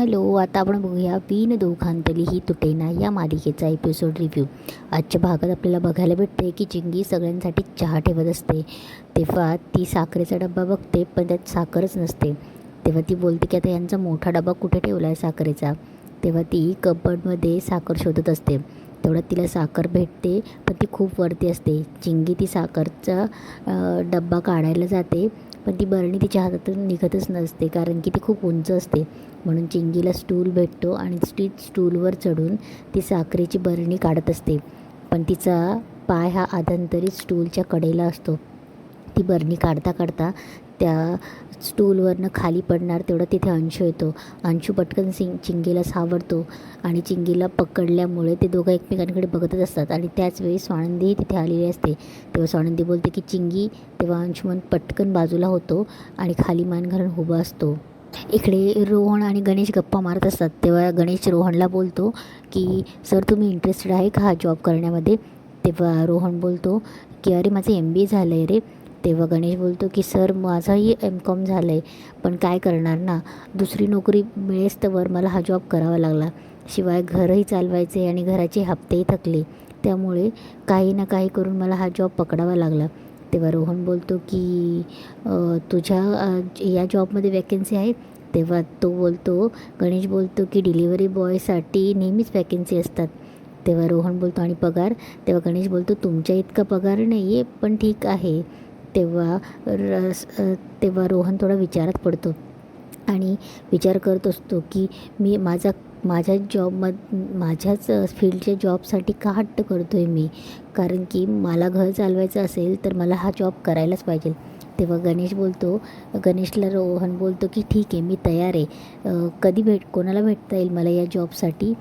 Hello, आता आपण बघूया विण दोघांतली ही तुटेना या मालिकेचा एपिसोड रिव्ह्यू. आजच्या भागात आपल्याला बघायला भेटते की चिंगी सगळ्यांसाठी चहा ठेवत असते. तेव्हा ती साखरेचा डब्बा बघते, पण त्यात साखरच नसते. तेव्हा ती बोलते की आता यांचा मोठा डबा कुठे ठेवला आहे साखरेचा. तेव्हा ती कबर्डमध्ये साखर शोधत असते. तेवढ्यात तिला साखर भेटते, पण ती खूप वरती असते. चिंगी ती साखरचा डब्बा काढायला जाते, पण ती बरणी तिच्या हातातून निघतच नसते, कारण की ती खूप उंच असते. म्हणून चिंगीला स्टूल भेटतो आणि ती स्टूलवर चढून ती साखरेची बरणी काढत असते. पण तिचा पाय हा आदंतरी स्टूलच्या कडेला असतो. ती बरणी काढता काढता त्या स्टूलवरनं खाली पडणार तेवढं तिथे अंशू येतो. अंशू पटकन चिंगीला सावरतो आणि चिंगीला पकडल्यामुळे ते दोघं एकमेकांकडे बघतच असतात. आणि त्याचवेळी स्वानंदीही तिथे आलेली असते. तेव्हा स्वानंदी बोलते की चिंगी. तेव्हा अंशुमन पटकन बाजूला होतो आणि खाली मान घालून उभा असतो. इकडे रोहन आणि गणेश गप्पा मारत असतात. तेव्हा गणेश रोहनला बोलतो की सर, तुम्ही इंटरेस्टेड आहे का हा जॉब करण्यामध्ये. तेव्हा रोहन बोलतो की अरे, माझं MBA झालं आहे रे. तेव्हा गणेश बोलतो की सर, माझंही MCOM झालं आहे, पण काय करणार ना, दुसरी नोकरी मिळेस्तोवर मला हा जॉब करावा लागला. शिवाय घरही चालवायचे आणि घराचे हप्तेही थकले, त्यामुळे काही ना काही करून मला हा जॉब पकडावा लागला. तेव्हा रोहन बोलतो की तुझ्या या जॉबमध्ये वॅकन्सी आहे. तेव्हा तो बोलतो, गणेश बोलतो की डिलिव्हरी बॉयसाठी नेहमीच वॅकन्सी असतात. तेव्हा रोहन बोलतो आणि पगार. तेव्हा गणेश बोलतो तुमच्या इतका पगार नाही आहे, पण ठीक आहे. तेव्हा तेव्हा रोहन थोडा विचारात पडतो आणि विचार करत असतो की मी माझ्याच फील्डच्या जॉबसाठी का हट्ट करतो आहे मी, कारण की मला घर चालवायचं असेल तर मला हा जॉब करायलाच पाहिजे. तेव्हा गणेशला रोहन बोलतो की ठीक आहे, मी तयार आहे. कोणाला भेटता येईल मला या जॉबसाठी.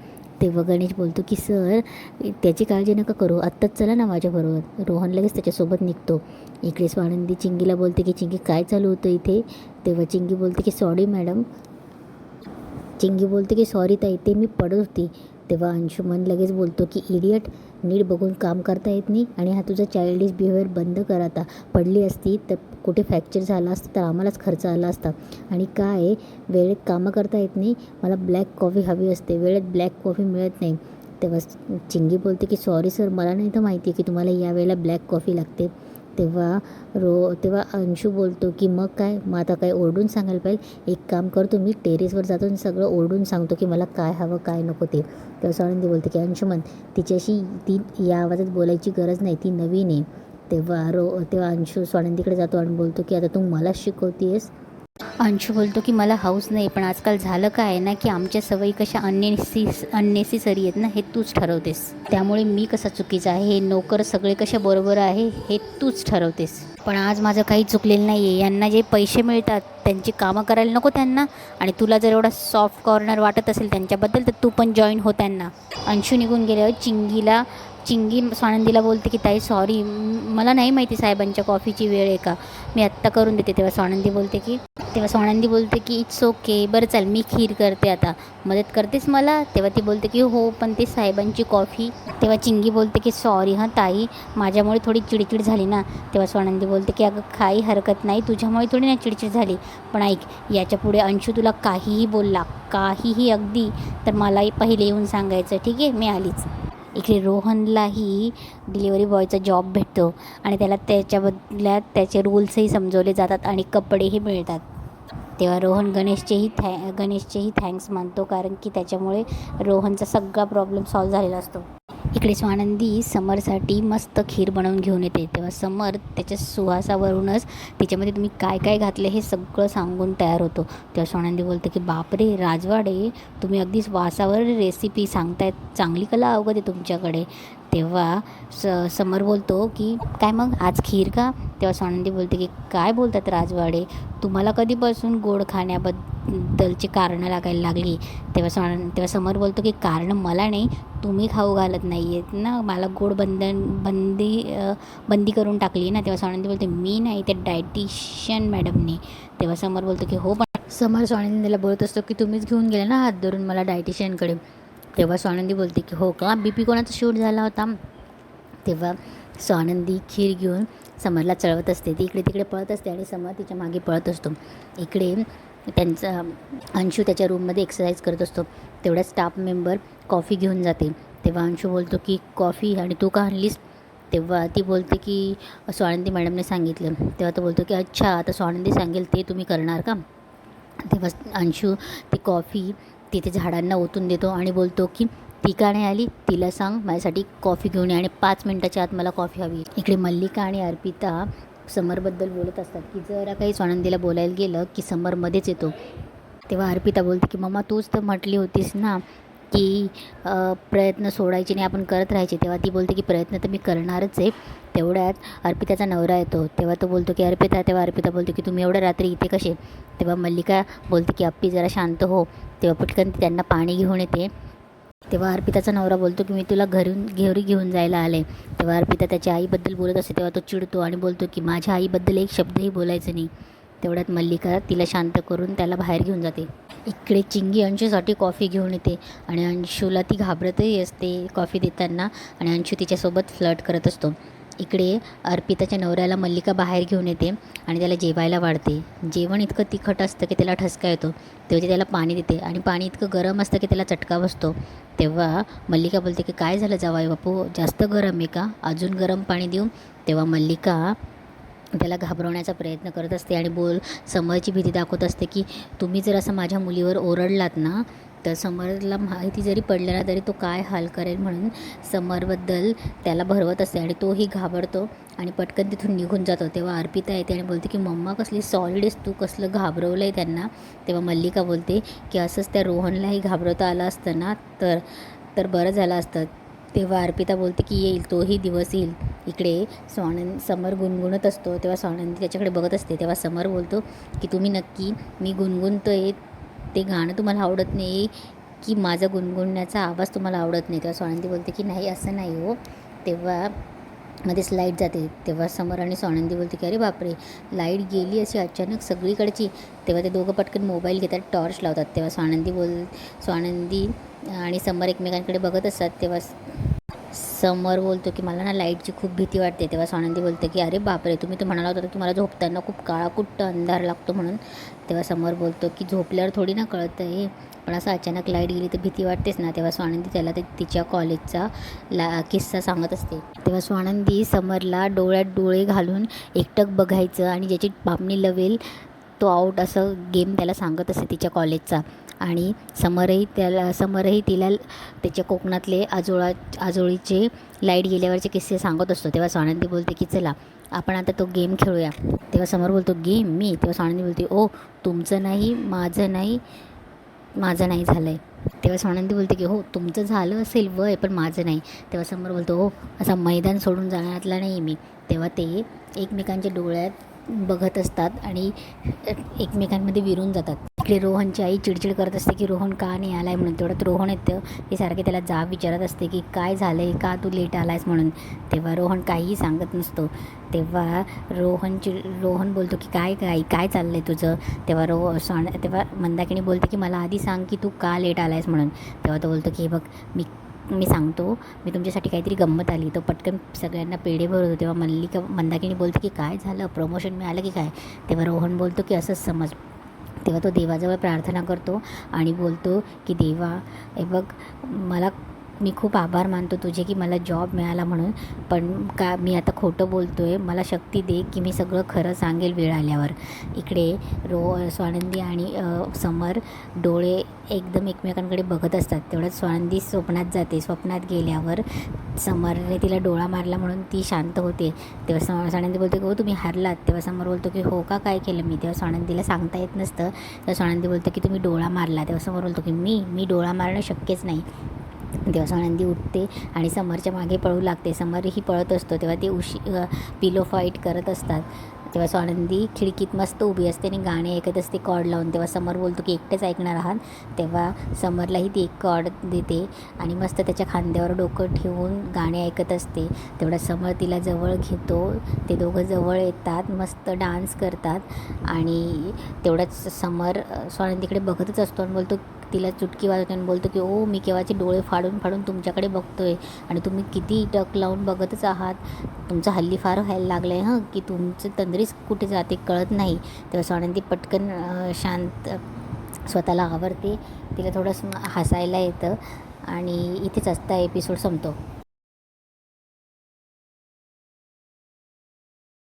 तेव्हा गणेश बोलतो की सर, त्याची काळजी नका करू, आत्ताच चला ना माझ्याबरोबर. रोहन लगेच त्याच्यासोबत निघतो. इकडे स्वानंदी चिंगीला बोलते की चिंगी, काय चालू होतं इथे. तेव्हा चिंगी बोलते की सॉरी मॅडम. चिंगी बोलते की सॉरी ताई, ते मी पडत होती. तेव्हा अंशुमन लगेच बोलतो की इडियट, नीट बघून काम करता येत नाही आणि हा तुझा चाइल्डिश बिहेवियर बंद कर आता. पडली असती तर कुठे फ्रॅक्चर झाला असतं तर आम्हालाच खर्च आला असता. आणि काय वेळेत कामं करता येत नाही. मला ब्लॅक कॉफी हवी असते, वेळेत ब्लॅक कॉफी मिळत नाही. तेव्हा चिंगी बोलते की सॉरी सर, मला नाही तर माहिती की तुम्हाला या वेळेला ब्लॅक कॉफी लागते. तेव्हा अंशू बोलतो की मग आता काय ओरडून सांगायला पाहिजे. एक काम करतो, मी टेरेसवर जातो आणि सगळं ओरडून सांगतो की मला काय हवं काय नको ते. तेव्हा स्वानंदी बोलते की अंशुमन, तिच्याशी ती या आवाजात बोलायची गरज नाही, ती नवीन आहे. तेव्हा अंशू स्वानंदीकडे जातो आणि बोलतो की आता तू मला शिकवतेस. अंशू बोलतो की मला हाऊस नाही, पण आजकाल झालं काय आहे ना की आमच्या सवयी कशा अननेसेसरी आहेत ना, हे तूच ठरवतेस. त्यामुळे मी कसा चुकीचा आहे, हे नोकर सगळे कसे बरोबर आहे हे तूच ठरवतेस. पण आज माझं काही चुकलेलं नाही आहे. यांना जे पैसे मिळतात त्यांची कामं करायला नको त्यांना. आणि तुला जर एवढा सॉफ्ट कॉर्नर वाटत असेल त्यांच्याबद्दल तर तू पण जॉईन हो त्यांना. अंशू निघून गेल्यावर चिंगी स्वानंदीला बोलते की ताई सॉरी, मला नाही माहिती साहेबांच्या कॉफीची वेळ आहे का, मी आत्ता करून देते. तेव्हा स्वानंदी बोलते की इट्स ओके, बरं चल मी खीर करते आता, मदत करतेस मला. तेव्हा ती बोलते की हो, पण ते साहेबांची कॉफी. तेव्हा चिंगी बोलते की सॉरी हां ताई, माझ्यामुळे थोडी चिडचिड झाली ना. तेव्हा स्वानंदी बोलते की अगं काही हरकत नाही, तुझ्यामुळे थोडी ना चिडचिड झाली. पण ऐक, याच्यापुढे अंशू तुला काहीही बोलला, काहीही अगदी, तर मलाही पहिले येऊन सांगायचं, ठीक आहे, मी आलीच. इकडे रोहनलाही डिलिव्हरी बॉयचा जॉब भेटतो आणि त्याला त्याच्या बदल्यात त्याचे रूल्सही समजवले जातात आणि कपडेही मिळतात. तेव्हा रोहन गणेशचेही थँक्स मानतो, कारण की त्याच्यामुळे रोहनचा सगळा प्रॉब्लेम सॉल्व्ह झालेला असतो. इकडे स्वानंदी समरसाठी मस्त खीर बनवून घेऊन येते. तेव्हा समर त्याच्या सुवासावरूनच तिच्यामध्ये तुम्ही काय काय घातले हे सगळं सांगून तयार होतो. तेव्हा स्वानंदी बोलते की बापरे राजवाडे, तुम्ही अगदीच वासावर रेसिपी सांगतायत, चांगली कला अवगत आहे तुमच्याकडे. तेव्हा समर बोलतो की काय मग आज खीर का. तेव्हा स्वानंदी बोलते की काय बोलतात राजवाडे, तुम्हाला कधीपासून गोड खाण्याबद्दलची कारणं लागायला लागली. तेव्हा समर बोलतो की कारण मला नाही, तुम्ही खाऊ घालत नाही आहेत ना मला, गोड बंदी करून टाकली ना. तेव्हा स्वानंदी बोलते मी नाही, ते डायटिशियन मॅडमने. तेव्हा समर बोलतो की हो, पण समर स्वानंदीला बोलत असतो की तुम्हीच घेऊन गेला ना हात धरून मला डायटिशियनकडे. तेव्हा स्वानंदी बोलते की हो का, BP कोणाचा शूट झाला होता. तेव्हा स्वानंदी खीर घेऊन समरला चढवत असते. ती इकडे तिकडे पळत असते आणि समर तिच्या मागे पळत असतो. इकडे त्यांचा अंशू त्याच्या रूममध्ये एक्सरसाइज करत असतो. तेवढ्या स्टाफ मेंबर कॉफी घेऊन जाते. तेव्हा अंशू बोलतो की कॉफी आणि तू का आणलीस? तेव्हा ती बोलते की स्वानंदी मॅडमने सांगितलं. तेव्हा तो बोलतो की अच्छा, आता स्वानंदी सांगेल ते तुम्ही करणार का? तेव्हा अंशू ती कॉफी तिथे झाडांना ओतून देतो आणि बोलतो की ती का नाही आली, तिला सांग माझ्यासाठी कॉफी घेऊन ये आणि 5 मिनटाच्या आत मला कॉफी हवी. इकडे मल्लिका आणि अर्पिता समरबद्दल बोलत असतात की जरा काही स्वानंदीला बोलायला गेलं की समरमध्येच येतो. तेव्हा अर्पिता बोलते की मम्मा तूच तर म्हटली होतीस ना की प्रयत्न सोडायचे नाही, आपण करत राहायचे. तेव्हा ती बोलते की प्रयत्न तर मी करणारच आहे. तेवढ्यात अर्पिताचा नवरा येतो. तेव्हा तो बोलतो की अर्पिता, तेव्हा अर्पिता बोलतो की तुम्ही एवढ्या रात्री इथे कसे? तेव्हा मल्लिका बोलते की अप्पी जरा शांत हो. तेव्हा पटकन ती त्यांना पाणी घेऊन येते. तेव्हा अर्पिताचा नवरा बोलतो की मी तुला घरी घेऊन जायला आले. तेव्हा अर्पिता त्याच्या आईबद्दल बोलत असते. तेव्हा तो चिडतो आणि बोलतो की माझ्या आईबद्दल एक शब्दही बोलायचं नाही. तेवढ्यात मल्लिका तिला शांत करून त्याला बाहेर घेऊन जाते. इकडे चिंगी अंशूसाठी कॉफी घेऊन येते आणि अंशूला ती घाबरतही असते कॉफी देताना आणि अंशू तिच्यासोबत फ्लर्ट करत असतो. इकडे अर्पिताच्या नवऱ्याला मल्लिका बाहेर घेऊन येते आणि त्याला जेवायला वाढते. जेवण इतकं तिखट असतं की त्याला ठसका येतो. तेव्हा ती त्याला पाणी देते आणि पाणी इतकं गरम असतं की त्याला चटका बसतो. तेव्हा मल्लिका बोलते की काय झालं जावई बापू, जास्त गरम आहे का, अजून गरम पाणी देऊ? तेव्हा मल्लिका त्याला घाबरवण्याचा प्रयत्न करत असते आणि समरची भीती दाखवत असते की तुम्ही जर असं माझ्या मुलीवर ओरडलात ना तर समरला माहिती जरी पडलं ना तरी तो काय हाल करेल, म्हणून समरबद्दल त्याला भरवत असते आणि तोही घाबरतो आणि पटकन तिथून निघून जातो. तेव्हा अर्पिता येते आणि बोलते की मम्मा कसली सॉलिड आहेस तू, कसलं घाबरवलं आहे त्यांना. तेव्हा मल्लिका बोलते की असंच त्या रोहनलाही घाबरवता आलं असतं ना तर बरं झालं असतं. तेव्हा अर्पिता बोलते की येईल, तोही दिवस येईल. इकडे समर गुणगुणत असतो. तेव्हा स्वानंदी त्याच्याकडे बघत असते. तेव्हा समर बोलतो की तुम्ही नक्की मी गुणगुणतो आहे ते गाणं तुम्हाला आवडत नाही की माझा गुणगुणण्याचा आवाज तुम्हाला आवडत नाही? तेव्हा स्वानंदी बोलते की नाही असं नाही हो. तेव्हा मध्येच लाईट जाते. तेव्हा समर आणि स्वानंदी बोलते की अरे बापरे, लाईट गेली अशी अचानक सगळीकडची. तेव्हा ते दोघं पटकन मोबाईल घेतात, टॉर्च लावतात. तेव्हा स्वानंदी आणि समर एकमेकांकडे बघत असतात. तेव्हा समर बोलतो की मला ना लाईटची खूप भीती वाटते. तेव्हा स्वानंदी बोलते की अरे बापरे, तुम्ही तर म्हणाला होता की तुम्हाला झोपताना खूप काळाकुट्ट अंधार लागतो म्हणून. तेव्हा समर बोलतो की झोपल्यावर थोडी ना कळतं आहे, पण असं अचानक लाईट गेली तर भीती वाटतेच ना. तेव्हा स्वानंदी त्याला तिच्या कॉलेजचा किस्सा सांगत असते. तेव्हा स्वानंदी समरला डोळ्यात डोळे घालून एकटक बघायचं आणि ज्याची पापणी लवेल तो आऊट असं गेम त्याला सांगत असते तिच्या कॉलेजचा. आणि समरही तिला त्याच्या कोकणातले आजोळीचे लाईट गेल्यावरचे किस्से सांगत असतो. तेव्हा स्वानंदी बोलते की चला आपण आता तो गेम खेळूया. तेव्हा समर बोलतो गेम मी? तेव्हा स्वानंदी बोलते ओ तुमचं नाही, माझं नाही झालं आहे. तेव्हा स्वानंदी बोलते की हो तुमचं झालं असेल वय, पण माझं नाही. तेव्हा समर बोलतो हो असा मैदान सोडून जाण्यातला नाही मी. तेव्हा ते एकमेकांच्या डोळ्यात बघत असतात आणि एकमेकांमध्ये विरून जातात. इकडे रोहनची आई चिडचिड करत असते की रोहन का नाही आला आहे म्हणून. तेवढ्यात रोहन येतं. ते सारखे त्याला जाब विचारत असते की काय झालं आहे, का तू लेट आला आहेस म्हणून. तेव्हा रोहन काहीही सांगत नसतो. तेव्हा रोहन बोलतो की काय चाललं आहे तुझं. तेव्हा मंदाकिनी बोलते की मला आधी सांग की तू का लेट आला आहेस म्हणून. तेव्हा तो बोलतो की हे बघ मी सांगतो, मी तुमच्यासाठी काहीतरी गंमत आली. तो पटकन सगळ्यांना पेढे भरवतो. तेव्हा मंदाकिनी बोलते की काय झालं, प्रमोशन मिळालं की काय. तेव्हा रोहन बोलतो की असंच समज. तेव्हा तो देवाजवळ प्रार्थना करतो आणि बोलतो की देवा हे बघ, मी खूप आभार मानतो तुझे की मला जॉब मिळाला म्हणून, पण मी आता खोटं बोलतो आहे, मला शक्ती दे की मी सगळं खरं सांगेल वेळ आल्यावर. इकडे स्वानंदी आणि समर डोळे एकदम एकमेकांकडे बघत असतात. तेवढ्यात स्वानंदी स्वप्नात जाते. स्वप्नात गेल्यावर समरने तिला डोळा मारला म्हणून ती शांत होते. तेव्हा स्वानंदी बोलते की हो तुम्ही हारलात. तेव्हा समर बोलतो की हो का, काय केलं मी. तेव्हा स्वानंदीला सांगता येत नसतं. तेव्हा स्वानंदी बोलतो की तुम्ही डोळा मारला. तेव्हा समर बोलतो की मी डोळा मारणं शक्यच नाही. तेव्हा स्वानंदी उठते आणि समरच्या मागे पळू लागते. समरही पळत असतो. तेव्हा ते पिलो फाईट करत असतात. तेव्हा स्वानंदी खिडकीत मस्त उभी असते आणि गाणे ऐकत असते कॉर्ड लावून. तेव्हा समर बोलतो की एकटेच ऐकणार आहात. तेव्हा समरलाही ती एक कॉर्ड देते आणि मस्त त्याच्या खांद्यावर डोकं ठेवून गाणे ऐकत असते. तेवढा समर तिला जवळ घेतो. ते दोघं जवळ येतात, मस्त डान्स करतात आणि तेवढ्याच समर स्वानंदीकडे बघतच असतो आणि बोलतो तिला चुटकी वाजवतो आणि बोलतो की ओ मी केव्हाचे डोळे फाडून फाडून तुमच्याकडे बघतोय आणि तुम्ही किती टक लावून बघतच आहात. तुमचं हल्ली फार व्हायला लागलं आहे हं, की तुमचं तंद्रीच कुठे जाते कळत नाही. तेव्हा स्वानंदी पटकन शांत स्वतःला आवरते. तिला थोडंसं हसायला येतं आणि इथेच आजचा एपिसोड संपतो.